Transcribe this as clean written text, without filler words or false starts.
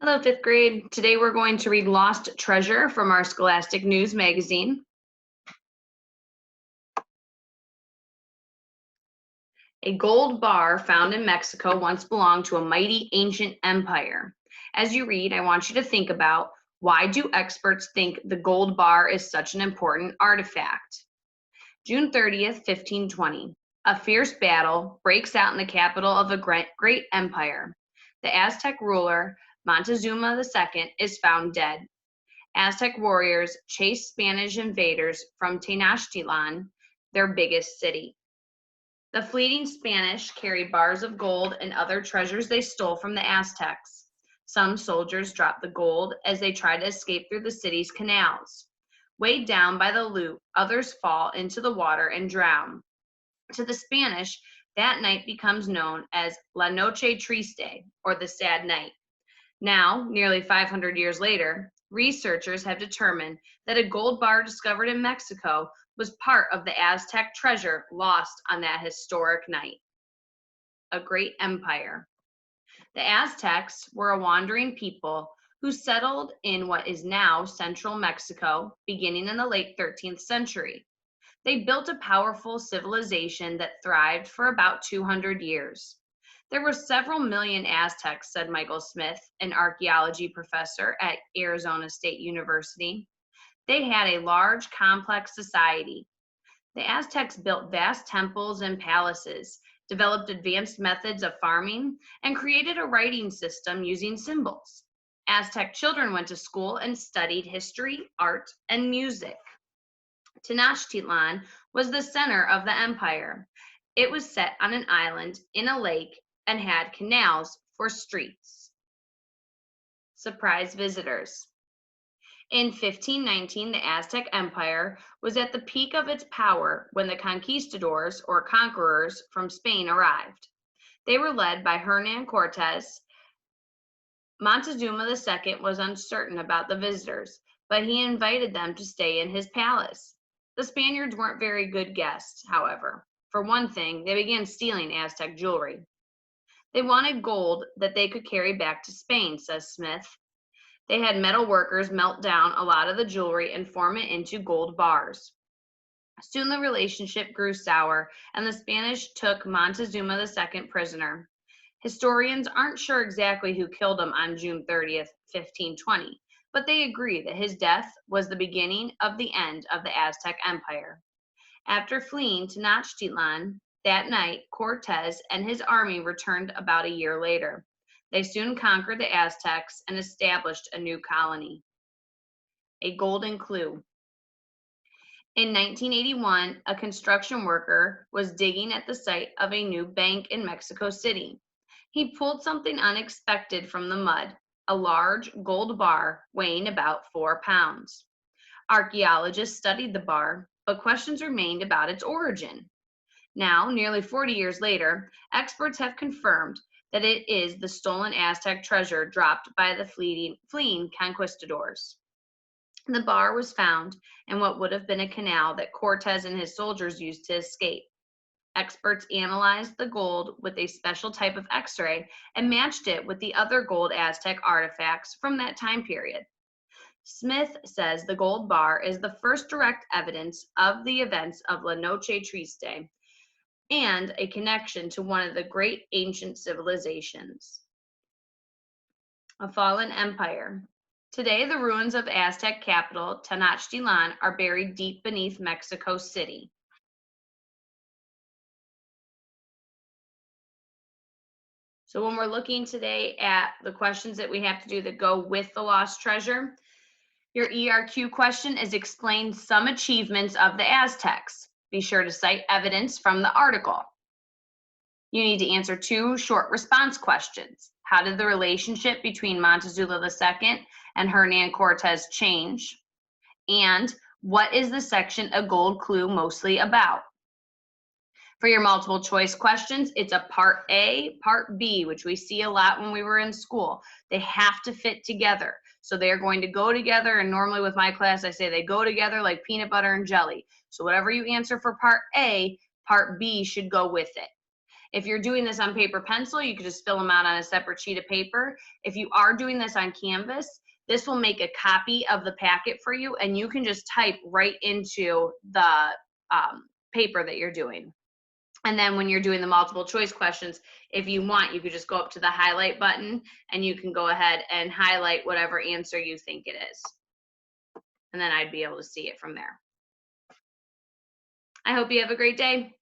Hello, fifth grade. Today we're going to read Lost Treasure from our Scholastic News magazine. A gold bar found in Mexico once belonged to a mighty ancient empire. As you read, I want you to think about, why do experts think the gold bar is such an important artifact? June 30th, 1520. A fierce battle breaks out in the capital of a great empire. The Aztec ruler, Montezuma II, is found dead. Aztec warriors chased Spanish invaders from Tenochtitlan, their biggest city. The fleeing Spanish carried bars of gold and other treasures they stole from the Aztecs. Some soldiers dropped the gold as they tried to escape through the city's canals. Weighed down by the loot, others fall into the water and drown. To the Spanish, that night becomes known as La Noche Triste, or the Sad Night. Now, nearly 500 years later, researchers have determined that a gold bar discovered in Mexico was part of the Aztec treasure lost on that historic night. A great empire. The Aztecs were a wandering people who settled in what is now central Mexico beginning in the late 13th century. They built a powerful civilization that thrived for about 200 years. There were several million Aztecs, said Michael Smith, an archaeology professor at Arizona State University. They had a large, complex society. The Aztecs built vast temples and palaces, developed advanced methods of farming, and created a writing system using symbols. Aztec children went to school and studied history, art, and music. Tenochtitlan was the center of the empire. It was set on an island in a lake and had canals for streets. Surprise visitors. In 1519, the Aztec Empire was at the peak of its power when the conquistadors, or conquerors, from Spain arrived. They were led by Hernan Cortes. Montezuma II was uncertain about the visitors, but he invited them to stay in his palace. The Spaniards weren't very good guests, however. For one thing, they began stealing Aztec jewelry. They wanted gold that they could carry back to Spain, says Smith. They had metal workers melt down a lot of the jewelry and form it into gold bars. Soon the relationship grew sour, and the Spanish took Montezuma II prisoner. Historians aren't sure exactly who killed him on June 30th, 1520, but they agree that his death was the beginning of the end of the Aztec Empire. After fleeing Tenochtitlan, that night, Cortes and his army returned about a year later. They soon conquered the Aztecs and established a new colony. A golden clue. In 1981, a construction worker was digging at the site of a new bank in Mexico City. He pulled something unexpected from the mud, a large gold bar weighing about 4 pounds. Archaeologists studied the bar, but questions remained about its origin. Now, nearly 40 years later, experts have confirmed that it is the stolen Aztec treasure dropped by the fleeing conquistadors. The bar was found in what would have been a canal that Cortes and his soldiers used to escape. Experts analyzed the gold with a special type of X-ray and matched it with the other gold Aztec artifacts from that time period. Smith says the gold bar is the first direct evidence of the events of La Noche Triste and a connection to one of the great ancient civilizations. A fallen empire. Today, the ruins of Aztec capital Tenochtitlan are buried deep beneath Mexico City. So when we're looking today at the questions that we have to do that go with the lost treasure, your ERQ question is explain some achievements of the Aztecs. Be sure to cite evidence from the article. You need to answer 2 short response questions. How did the relationship between Montezuma II and Hernan Cortes change? And what is the section A Gold Clue mostly about? For your multiple choice questions, it's a part A, part B, which we see a lot when we were in school. They have to fit together. So they're going to go together, and normally with my class, I say they go together like peanut butter and jelly. So whatever you answer for part A, part B should go with it. If you're doing this on paper pencil, you could just fill them out on a separate sheet of paper. If you are doing this on Canvas, this will make a copy of the packet for you, and you can just type right into the paper that you're doing. And then when you're doing the multiple choice questions, if you want, you could just go up to the highlight button and you can go ahead and highlight whatever answer you think it is. And then I'd be able to see it from there. I hope you have a great day.